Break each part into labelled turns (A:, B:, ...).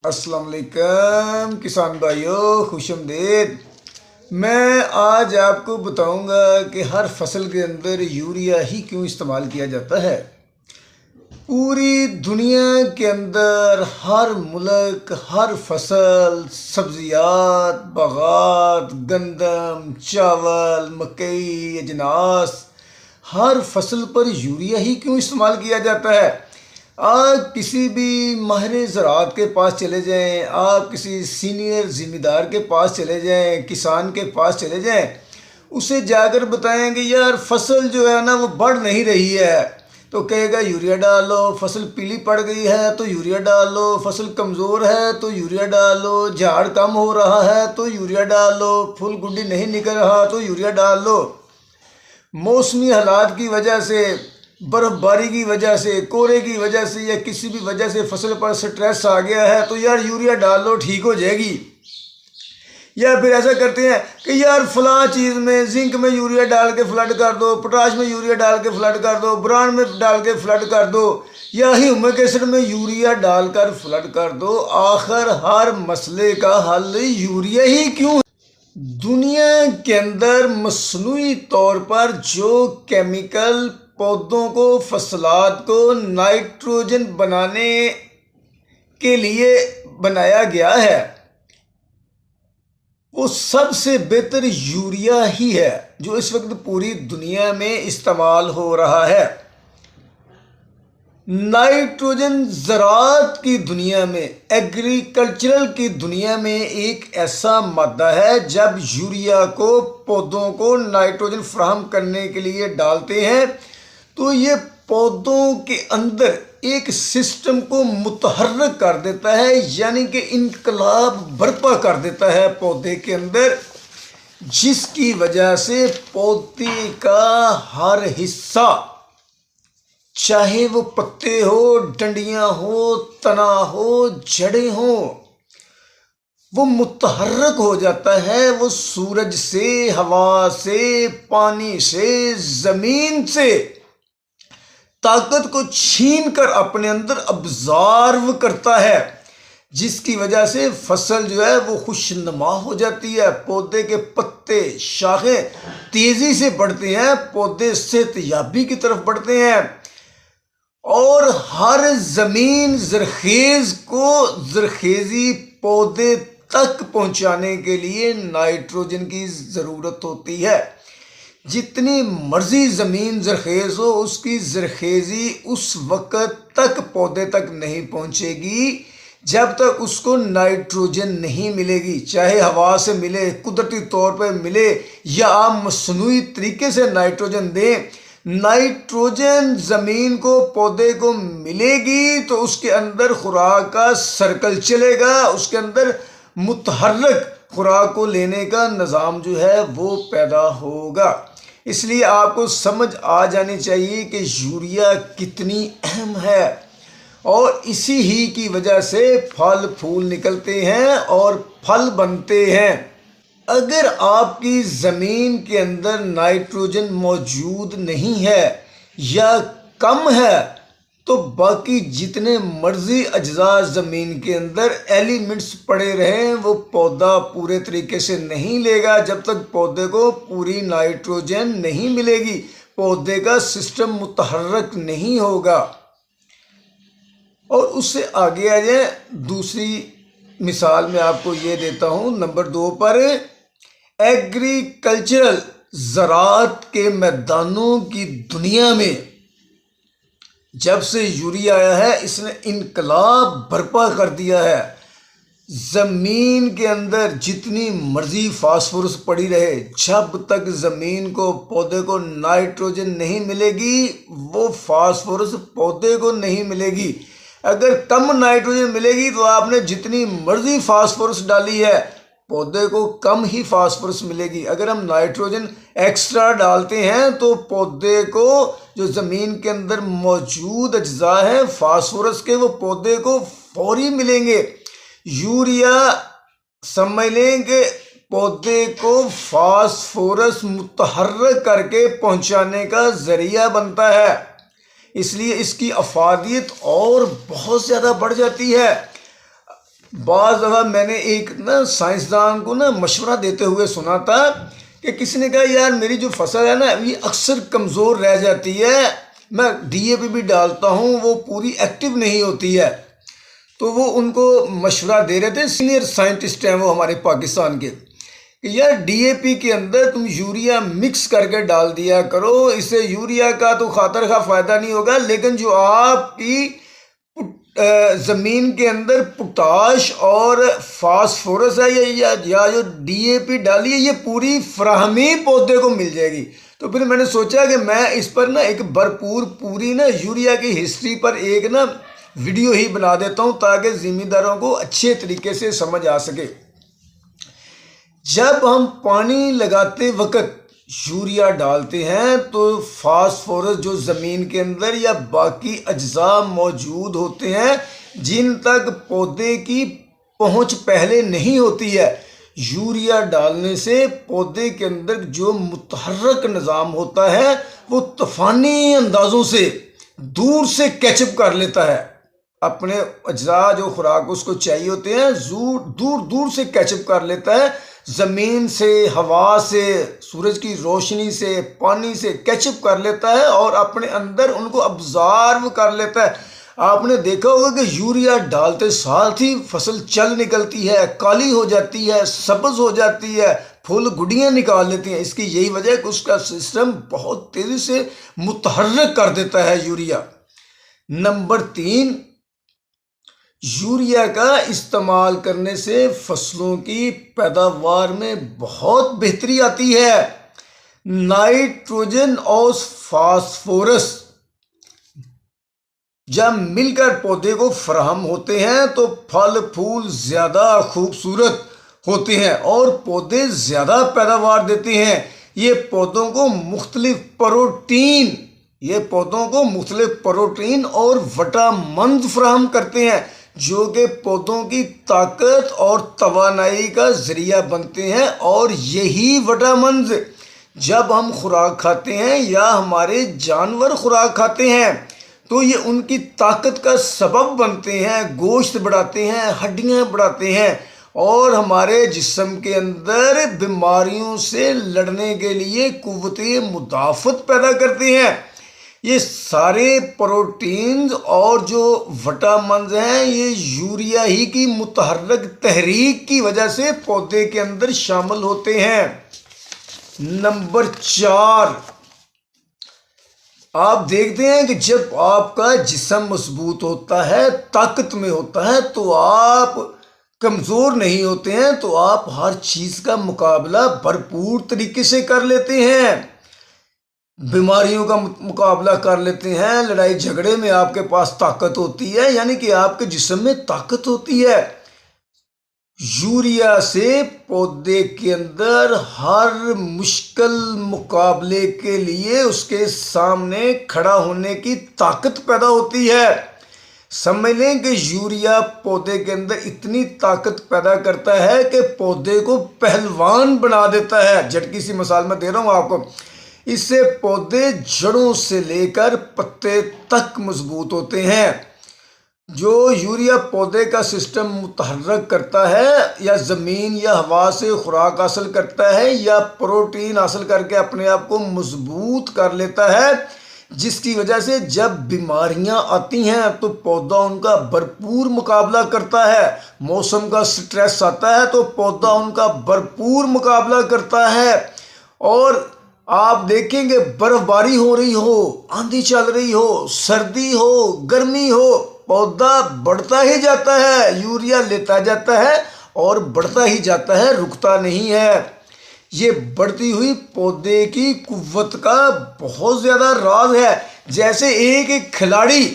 A: अस्सलाम वालेकुम किसान भाइयों, खुशामदीद। मैं आज आपको बताऊंगा कि हर फसल के अंदर यूरिया ही क्यों इस्तेमाल किया जाता है। पूरी दुनिया के अंदर हर मुल्क, हर फसल, सब्जियात, बागात, गंदम, चावल, मकई, अजनास, हर फसल पर यूरिया ही क्यों इस्तेमाल किया जाता है। आप किसी भी माहिर ज़राअत के पास चले जाएं, आप किसी सीनियर ज़िम्मेदार के पास चले जाएं, किसान के पास चले जाएं, उसे जाकर बताएं कि यार फसल जो है ना वो बढ़ नहीं रही है, तो कहेगा यूरिया डालो। फसल पीली पड़ गई है तो यूरिया डालो, फसल कमज़ोर है तो यूरिया डालो, झाड़ कम हो रहा है तो यूरिया डालो, फूल गुड्डी नहीं निकल रहा तो यूरिया डालो, मौसमी हालात की वजह से, बर्फबारी की वजह से, कोहरे की वजह से या किसी भी वजह से फसल पर स्ट्रेस आ गया है तो यार यूरिया डाल लो, ठीक हो जाएगी। या फिर ऐसा करते हैं कि यार फलां चीज़ में जिंक में यूरिया डाल के फ्लड कर दो, पोटाश में यूरिया डाल के फ्लड कर दो, बोरान में डाल के फ्लड कर दो, या ह्यूमिक एसिड में यूरिया डालकर फ्लड कर दो। आखिर हर मसले का हल यूरिया ही क्यों? दुनिया के अंदर मसनूई तौर पर जो केमिकल पौधों को, फसलात को नाइट्रोजन बनाने के लिए बनाया गया है, वो सबसे बेहतर यूरिया ही है जो इस वक्त पूरी दुनिया में इस्तेमाल हो रहा है। नाइट्रोजन ज़राअत की दुनिया में, एग्रीकल्चरल की दुनिया में एक ऐसा मादा है, जब यूरिया को पौधों को नाइट्रोजन फराहम करने के लिए डालते हैं तो ये पौधों के अंदर एक सिस्टम को मुतहर्रिक कर देता है, यानी कि इनकलाब बर्पा कर देता है पौधे के अंदर, जिसकी वजह से पौधे का हर हिस्सा, चाहे वो पत्ते हो, डंडियां हो, तना हो, जड़ें हो, वो मुतहर्रिक हो जाता है। वो सूरज से, हवा से, पानी से, ज़मीन से ताकत को छीन कर अपने अंदर अब्जॉर्व करता है, जिसकी वजह से फसल जो है वो खुशनुमा हो जाती है। पौधे के पत्ते, शाखें तेज़ी से बढ़ते हैं, पौधे सेहतयाबी की तरफ बढ़ते हैं, और हर ज़मीन ज़रखेज़ को ज़रखेज़ी पौधे तक पहुंचाने के लिए नाइट्रोजन की ज़रूरत होती है। जितनी मर्जी ज़मीन ज़रखेज़ हो, उसकी ज़रखेज़ी उस वक़्त तक पौधे तक नहीं पहुंचेगी जब तक उसको नाइट्रोजन नहीं मिलेगी, चाहे हवा से मिले, कुदरती तौर पर मिले, या आप मसनूई तरीके से नाइट्रोजन दें। नाइट्रोजन ज़मीन को, पौधे को मिलेगी तो उसके अंदर खुराक का सर्कल चलेगा, उसके अंदर मुतहर्रिक खुराक को लेने का निज़ाम जो है वो पैदा होगा। इसलिए आपको समझ आ जानी चाहिए कि यूरिया कितनी अहम है, और इसी ही की वजह से फल फूल निकलते हैं और फल बनते हैं। अगर आपकी ज़मीन के अंदर नाइट्रोजन मौजूद नहीं है या कम है, तो बाकी जितने मर्जी अज्जा ज़मीन के अंदर एलिमेंट्स पड़े रहें, वो पौधा पूरे तरीके से नहीं लेगा जब तक पौधे को पूरी नाइट्रोजन नहीं मिलेगी, पौधे का सिस्टम मुतहर्रिक नहीं होगा। और उससे आगे आ जाए, दूसरी मिसाल मैं आपको ये देता हूँ नंबर 2 पर। एग्रीकल्चरल ज़राअत के मैदानों की दुनिया में जब से यूरिया आया है, इसने इनकलाब बर्पा कर दिया है। ज़मीन के अंदर जितनी मर्जी फास्फोरस पड़ी रहे, जब तक ज़मीन को, पौधे को नाइट्रोजन नहीं मिलेगी, वो फास्फोरस पौधे को नहीं मिलेगी। अगर कम नाइट्रोजन मिलेगी तो आपने जितनी मर्जी फास्फोरस डाली है, पौधे को कम ही फास्फोरस मिलेगी। अगर हम नाइट्रोजन एक्स्ट्रा डालते हैं तो पौधे को, जो ज़मीन के अंदर मौजूद अज्जा है फास्फोरस के, वो पौधे को फौरी मिलेंगे। यूरिया समझ लें कि पौधे को फास्फोरस मुतहर्रिक करके पहुंचाने का ज़रिया बनता है, इसलिए इसकी अफादियत और बहुत ज़्यादा बढ़ जाती है। बाज़ दफ़ा मैंने एक ना साइंसदान को ना मशवरा देते हुए सुना था कि किसी ने कहा यार मेरी जो फसल है ना ये अक्सर कमज़ोर रह जाती है, मैं डीएपी भी डालता हूँ वो पूरी एक्टिव नहीं होती है। तो वो उनको मशवरा दे रहे थे, सीनियर साइंटिस्ट हैं वो हमारे पाकिस्तान के, कि यार डीएपी के अंदर तुम यूरिया मिक्स करके डाल दिया करो, इससे यूरिया का तो खातर खा फ़ायदा नहीं होगा, लेकिन जो आपकी ज़मीन के अंदर पोटाश और फास्फोरस है या जो डीएपी डाली है ये पूरी फ्राहमी पौधे को मिल जाएगी। तो फिर मैंने सोचा कि मैं इस पर ना एक भरपूर पूरी ना यूरिया की हिस्ट्री पर एक ना वीडियो ही बना देता हूँ ताकि ज़िम्मेदारों को अच्छे तरीके से समझ आ सके। जब हम पानी लगाते वक्त यूरिया डालते हैं तो फास्फोरस जो ज़मीन के अंदर या बाकी अज्जा मौजूद होते हैं जिन तक पौधे की पहुंच पहले नहीं होती है, यूरिया डालने से पौधे के अंदर जो मुतहर्रक निज़ाम होता है वो तूफ़ानी अंदाज़ों से दूर से कैचअप कर लेता है। अपने अज्जा जो खुराक उसको चाहिए होते हैं दूर दूर से कैचअप कर लेता है, ज़मीन से, हवा से, सूरज की रोशनी से, पानी से कैचअप कर लेता है और अपने अंदर उनको अब्जॉर्व कर लेता है। आपने देखा होगा कि यूरिया डालते साथ ही फसल चल निकलती है, काली हो जाती है, सब्ज हो जाती है, फूल गुड़ियाँ निकाल लेती हैं। इसकी यही वजह है कि उसका सिस्टम बहुत तेज़ी से मुतहर्रिक कर देता है यूरिया। नंबर 3, यूरिया का इस्तेमाल करने से फसलों की पैदावार में बहुत बेहतरी आती है। नाइट्रोजन और फास्फोरस जब मिलकर पौधे को फराहम होते हैं तो फल फूल ज़्यादा खूबसूरत होते हैं और पौधे ज़्यादा पैदावार देते हैं। ये पौधों को मुख्तलिफ प्रोटीन और विटामिन फराहम करते हैं जो कि पौधों की ताकत और तवानाई का ज़रिया बनते हैं। और यही विटामिन जब हम खुराक खाते हैं या हमारे जानवर खुराक खाते हैं तो ये उनकी ताकत का सबब बनते हैं, गोश्त बढ़ाते हैं, हड्डियां बढ़ाते हैं और हमारे जिस्म के अंदर बीमारियों से लड़ने के लिए कुव्वते मुदाफ़त पैदा करते हैं। ये सारे प्रोटीन्स और जो विटामिन हैं ये यूरिया ही की मुतहर्रिक तहरीक की वजह से पौधे के अंदर शामिल होते हैं। नंबर 4, आप देखते हैं कि जब आपका जिस्म मजबूत होता है, ताकत में होता है, तो आप कमज़ोर नहीं होते हैं, तो आप हर चीज़ का मुकाबला भरपूर तरीके से कर लेते हैं, बीमारियों का मुकाबला कर लेते हैं, लड़ाई झगड़े में आपके पास ताकत होती है, यानी कि आपके जिस्म में ताकत होती है। यूरिया से पौधे के अंदर हर मुश्किल मुकाबले के लिए उसके सामने खड़ा होने की ताकत पैदा होती है। समझ लें कि यूरिया पौधे के अंदर इतनी ताकत पैदा करता है कि पौधे को पहलवान बना देता है। झटकी सी मिसाल मैं दे रहा हूँ आपको, इससे पौधे जड़ों से लेकर पत्ते तक मजबूत होते हैं। जो यूरिया पौधे का सिस्टम मुतहर्रिक करता है या ज़मीन या हवा से खुराक हासिल करता है या प्रोटीन हासिल करके अपने आप को मजबूत कर लेता है, जिसकी वजह से जब बीमारियां आती हैं तो पौधा उनका भरपूर मुकाबला करता है। मौसम का स्ट्रेस आता है तो पौधा उनका भरपूर मुकाबला करता है। और आप देखेंगे बर्फबारी हो रही हो, आंधी चल रही हो, सर्दी हो, गर्मी हो, पौधा बढ़ता ही जाता है, यूरिया लेता जाता है और बढ़ता ही जाता है, रुकता नहीं है। ये बढ़ती हुई पौधे की कुव्वत का बहुत ज़्यादा राज है। जैसे एक खिलाड़ी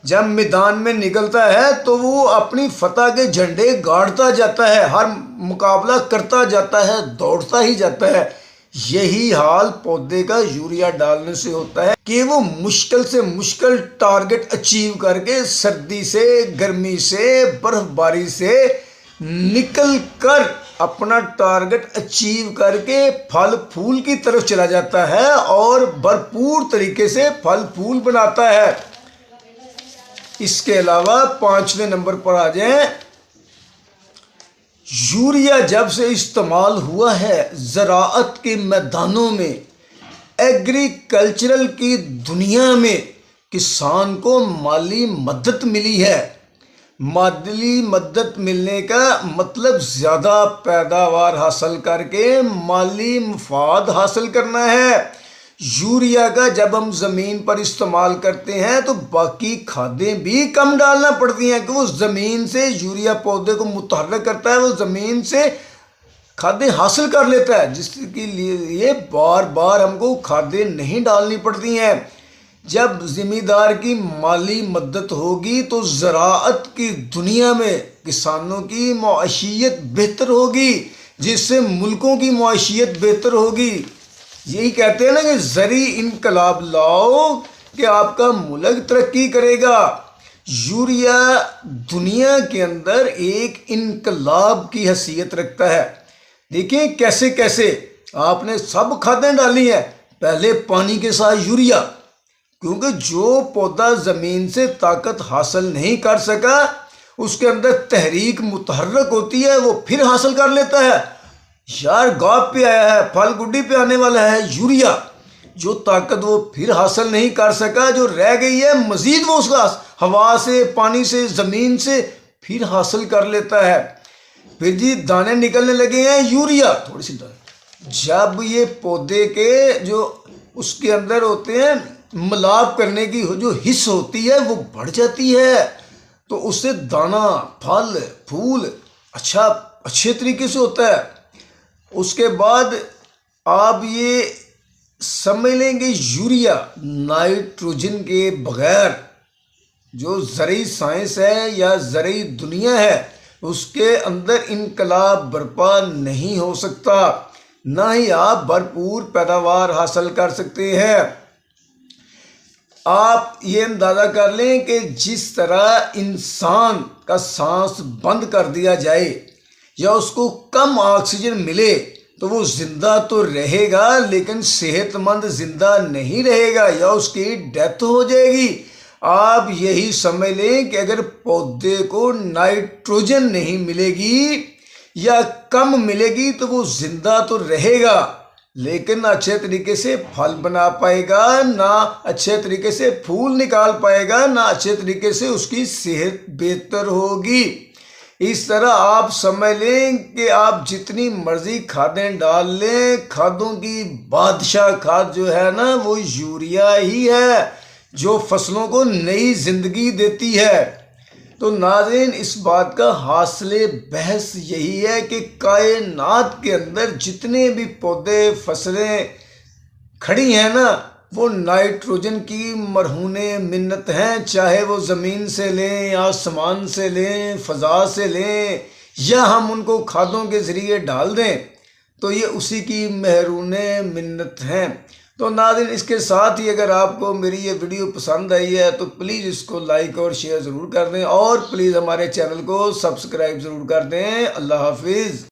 A: जब मैदान में निकलता है तो वो अपनी फतह के झंडे गाड़ता जाता है, हर मुकाबला करता जाता है, दौड़ता ही जाता है। यही हाल पौधे का यूरिया डालने से होता है कि वो मुश्किल से मुश्किल टारगेट अचीव करके सर्दी से, गर्मी से, बर्फबारी से निकल कर अपना टारगेट अचीव करके फल फूल की तरफ चला जाता है और भरपूर तरीके से फल फूल बनाता है। इसके अलावा 5वें नंबर पर आ जाएं, यूरिया जब से इस्तेमाल हुआ है ज़राअत के मैदानों में, एग्रीकल्चरल की दुनिया में किसान को माली मदद मिली है। माली मदद मिलने का मतलब ज़्यादा पैदावार हासिल करके माली मुफाद हासिल करना है। यूरिया का जब हम ज़मीन पर इस्तेमाल करते हैं तो बाकी खादें भी कम डालना पड़ती हैं कि वो ज़मीन से, यूरिया पौधे को मुतहर्रिक करता है, वो ज़मीन से खादें हासिल कर लेता है, जिसके लिए बार बार हमको खादें नहीं डालनी पड़ती हैं। जब ज़मींदार की माली मदद होगी तो ज़राअत की दुनिया में किसानों की मआशियत बेहतर होगी, जिससे मुल्कों की मआशियत बेहतर होगी। यही कहते हैं ना कि ज़री इनकलाब लाओ कि आपका मुल्क तरक्की करेगा। यूरिया दुनिया के अंदर एक इनकलाब की हैसियत रखता है। देखिए कैसे कैसे आपने सब खादें डाली हैं, पहले पानी के साथ यूरिया, क्योंकि जो पौधा ज़मीन से ताकत हासिल नहीं कर सका उसके अंदर तहरीक मुतहर्रिक होती है, वो फिर हासिल कर लेता है। यार गाप पे आया है, फल गुड्डी पे आने वाला है यूरिया, जो ताकत वो फिर हासिल नहीं कर सका, जो रह गई है मज़ीद वो उसका हवा से, पानी से, ज़मीन से फिर हासिल कर लेता है। फिर जी दाने निकलने लगे हैं यूरिया, थोड़ी सी दाने, जब ये पौधे के जो उसके अंदर होते हैं मिलाप करने की जो हिस्स होती है वो बढ़ जाती है, तो उससे दाना, फल, फूल अच्छे तरीके से होता है। उसके बाद आप ये समझ लेंगे यूरिया नाइट्रोजन के बगैर जो ज़रई साइंस है या ज़रई दुनिया है उसके अंदर इनकलाब बर्पा नहीं हो सकता, ना ही आप भरपूर पैदावार हासिल कर सकते हैं। आप ये अंदाज़ा कर लें कि जिस तरह इंसान का सांस बंद कर दिया जाए या उसको कम ऑक्सीजन मिले तो वो ज़िंदा तो रहेगा लेकिन सेहतमंद ज़िंदा नहीं रहेगा या उसकी डेथ हो जाएगी। आप यही समझ लें कि अगर पौधे को नाइट्रोजन नहीं मिलेगी या कम मिलेगी तो वो ज़िंदा तो रहेगा लेकिन ना अच्छे तरीके से फल बना पाएगा, ना अच्छे तरीके से फूल निकाल पाएगा, ना अच्छे तरीके से उसकी सेहत बेहतर होगी। इस तरह आप समझ लें कि आप जितनी मर्जी खादें डाल लें, खादों की बादशाह खाद जो है ना वो यूरिया ही है जो फसलों को नई जिंदगी देती है। तो नाज़रीन इस बात का हासिले बहस यही है कि कायनात के अंदर जितने भी पौधे फसलें खड़ी हैं ना वो नाइट्रोजन की मरहूने मिन्नत हैं, चाहे वो ज़मीन से लें या आसमान से लें, फ़ज़ा से लें या हम उनको खादों के ज़रिए डाल दें तो ये उसी की महरूने मिन्नत हैं। तो नाज़रीन इसके साथ ही अगर आपको मेरी ये वीडियो पसंद आई है तो प्लीज़ इसको लाइक और शेयर ज़रूर कर दें और प्लीज़ हमारे चैनल को सब्सक्राइब ज़रूर कर दें। अल्लाह हाफिज़।